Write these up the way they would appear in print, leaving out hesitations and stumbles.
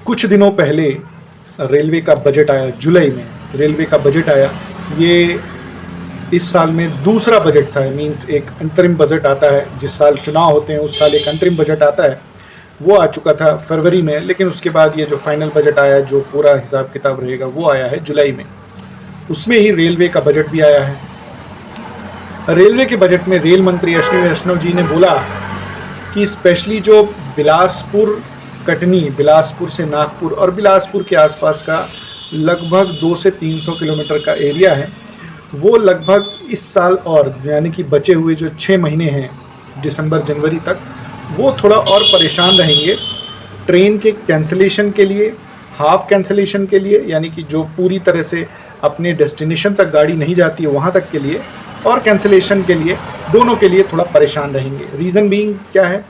कुछ दिनों पहले रेलवे का बजट आया, जुलाई में रेलवे का बजट आया। ये इस साल में दूसरा बजट था। मीन्स एक अंतरिम बजट आता है, जिस साल चुनाव होते हैं उस साल एक अंतरिम बजट आता है, वो आ चुका था फरवरी में। लेकिन उसके बाद ये जो फाइनल बजट आया, जो पूरा हिसाब किताब रहेगा, वो आया है जुलाई में। उसमें ही रेलवे का बजट भी आया है। रेलवे के बजट में रेल मंत्री अश्विनी वैष्णव जी ने बोला कि स्पेशली जो बिलासपुर कटनी, बिलासपुर से नागपुर और बिलासपुर के आसपास का लगभग 200 से 300 किलोमीटर का एरिया है, वो लगभग इस साल और यानी कि बचे हुए जो 6 महीने हैं दिसंबर जनवरी तक, वो थोड़ा और परेशान रहेंगे ट्रेन के कैंसिलेशन के लिए, हाफ कैंसिलेशन के लिए, यानी कि जो पूरी तरह से अपने डेस्टिनेशन तक गाड़ी नहीं जाती है वहाँ तक के लिए, और कैंसिलेशन के लिए, दोनों के लिए थोड़ा परेशान रहेंगे। रीज़न बीइंग क्या है?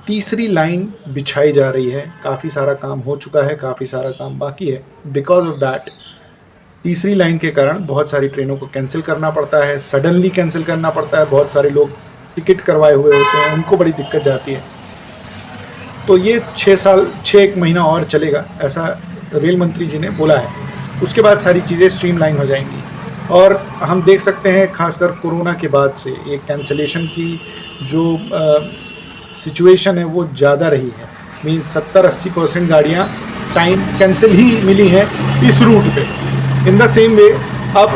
तीसरी लाइन बिछाई जा रही है, काफ़ी सारा काम हो चुका है, काफ़ी सारा काम बाकी है। बिकॉज ऑफ दैट, तीसरी लाइन के कारण बहुत सारी ट्रेनों को कैंसिल करना पड़ता है, सडनली कैंसिल करना पड़ता है। बहुत सारे लोग टिकट करवाए हुए होते हैं, उनको बड़ी दिक्कत जाती है। तो ये 6 महीना और चलेगा, ऐसा रेल मंत्री जी ने बोला है। उसके बाद सारी चीज़ें स्ट्रीमलाइन हो जाएंगी। और हम देख सकते हैं खासकर कोरोना के बाद से ये कैंसिलेशन की जो सिचुएशन है वो ज़्यादा रही है। मीन्स 70-80% गाड़ियाँ टाइम कैंसिल ही मिली हैं इस रूट पे। इन द सेम वे अब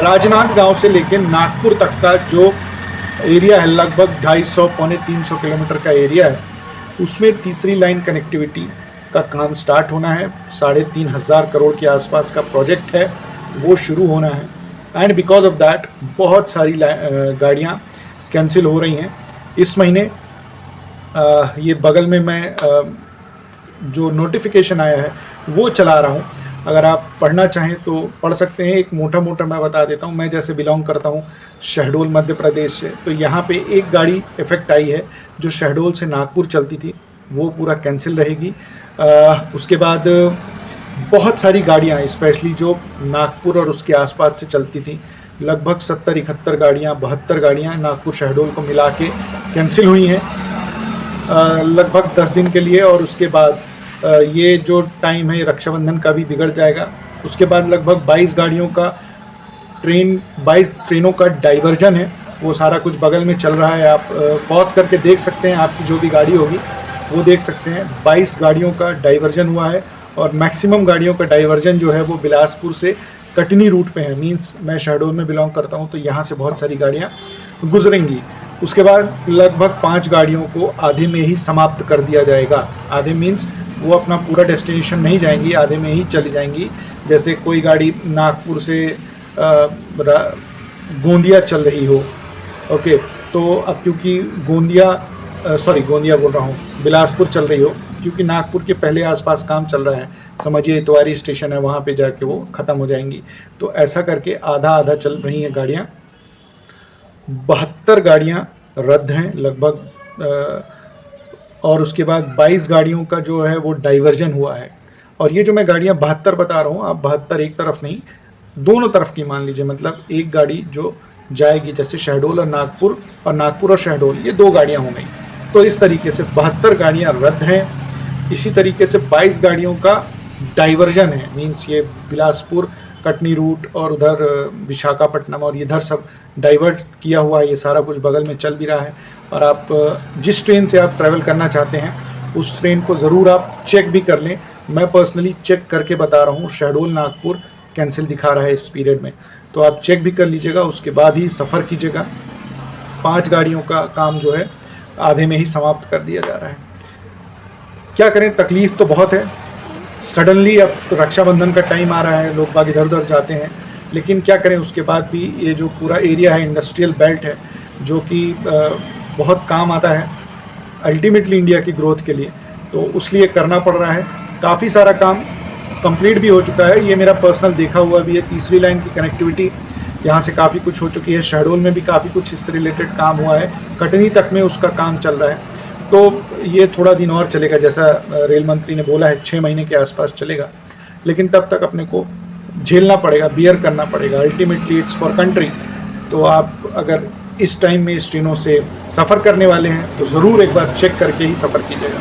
राजनांदगांव से लेकर नागपुर तक का जो एरिया है, लगभग 250-300 किलोमीटर का एरिया है, उसमें तीसरी लाइन कनेक्टिविटी का काम स्टार्ट होना है। 3,500 करोड़ के आसपास का प्रोजेक्ट है, वो शुरू होना है। एंड बिकॉज ऑफ दैट बहुत सारी गाड़ियाँ कैंसिल हो रही हैं इस महीने। ये बगल में मैं जो नोटिफिकेशन आया है वो चला रहा हूँ, अगर आप पढ़ना चाहें तो पढ़ सकते हैं। एक मोटा मोटा मैं बता देता हूँ। मैं जैसे बिलोंग करता हूँ शहडोल मध्य प्रदेश से, तो यहाँ पे एक गाड़ी इफ़ेक्ट आई है जो शहडोल से नागपुर चलती थी, वो पूरा कैंसिल रहेगी। उसके बाद बहुत सारी गाड़ियाँ स्पेशली जो नागपुर और उसके आसपास से चलती थी, लगभग 70-71 गाड़ियाँ, 72 गाड़ियाँ नागपुर शहडोल को मिला के कैंसिल हुई हैं लगभग 10 दिन के लिए। और उसके बाद ये जो टाइम है रक्षाबंधन का भी बिगड़ जाएगा। उसके बाद लगभग 22 ट्रेनों का डाइवर्जन है, वो सारा कुछ बगल में चल रहा है। आप पॉज करके देख सकते हैं, आपकी जो भी गाड़ी होगी वो देख सकते हैं। 22 गाड़ियों का डाइवर्जन हुआ है और मैक्सिमम गाड़ियों का डाइवर्जन जो है वो बिलासपुर से कटनी रूट पे है। मीन्स मैं शहडोल में बिलोंग करता हूँ, तो यहाँ से बहुत सारी गाड़ियाँ गुजरेंगी। उसके बाद लगभग 5 गाड़ियों को आधे में ही समाप्त कर दिया जाएगा। आधे मीन्स वो अपना पूरा डेस्टिनेशन नहीं जाएंगी, आधे में ही चली जाएंगी। जैसे कोई गाड़ी नागपुर से गोंदिया चल रही हो, ओके, तो अब क्योंकि गोंदिया बोल रहा हूँ, बिलासपुर चल रही हो, क्योंकि नागपुर के पहले आसपास काम चल रहा है, समझिए इतवारी स्टेशन है, वहाँ पे जाके वो ख़त्म हो जाएंगी। तो ऐसा करके आधा आधा चल रही हैं गाड़ियाँ। 72 गाड़ियाँ रद्द हैं लगभग। और उसके बाद 22 गाड़ियों का जो है वो डाइवर्जन हुआ है। और ये जो मैं गाड़ियाँ 72 बता रहा हूँ, आप 72 एक तरफ नहीं, दोनों तरफ की मान लीजिए। मतलब एक गाड़ी जो जाएगी जैसे शहडोल और नागपुर और शहडोल, ये 2 गाड़ियाँ हो गई। तो इस तरीके से 72 गाड़ियाँ रद्द हैं। इसी तरीके से 22 गाड़ियों का डाइवर्जन है। मीन्स ये बिलासपुर कटनी रूट और उधर विशाखापट्टनम और इधर सब डाइवर्ट किया हुआ है। ये सारा कुछ बगल में चल भी रहा है। और आप जिस ट्रेन से आप ट्रैवल करना चाहते हैं उस ट्रेन को ज़रूर आप चेक भी कर लें। मैं पर्सनली चेक करके बता रहा हूँ, शहडोल नागपुर कैंसिल दिखा रहा है इस पीरियड में, तो आप चेक भी कर लीजिएगा, उसके बाद ही सफ़र कीजिएगा। 5 गाड़ियों का काम जो है आधे में ही समाप्त कर दिया जा रहा है। क्या करें, तकलीफ़ तो बहुत है। सडनली अब तो रक्षाबंधन का टाइम आ रहा है, लोग बाग इधर उधर जाते हैं, लेकिन क्या करें, उसके बाद भी ये जो पूरा एरिया है इंडस्ट्रियल बेल्ट है, जो कि बहुत काम आता है अल्टीमेटली इंडिया की ग्रोथ के लिए, तो उसलिए करना पड़ रहा है। काफ़ी सारा काम कंप्लीट भी हो चुका है, ये मेरा पर्सनल देखा हुआ भी है। तीसरी लाइन की कनेक्टिविटी यहाँ से काफ़ी कुछ हो चुकी है। शहडोल में भी काफ़ी कुछ इससे रिलेटेड काम हुआ है, कटनी तक में उसका काम चल रहा है। तो ये थोड़ा दिन और चलेगा, जैसा रेल मंत्री ने बोला है 6 महीने के आसपास चलेगा। लेकिन तब तक अपने को झेलना पड़ेगा, बियर करना पड़ेगा। Ultimately it's for country. तो आप अगर इस टाइम में इस ट्रेनों से सफ़र करने वाले हैं तो ज़रूर एक बार चेक करके ही सफ़र कीजिएगा।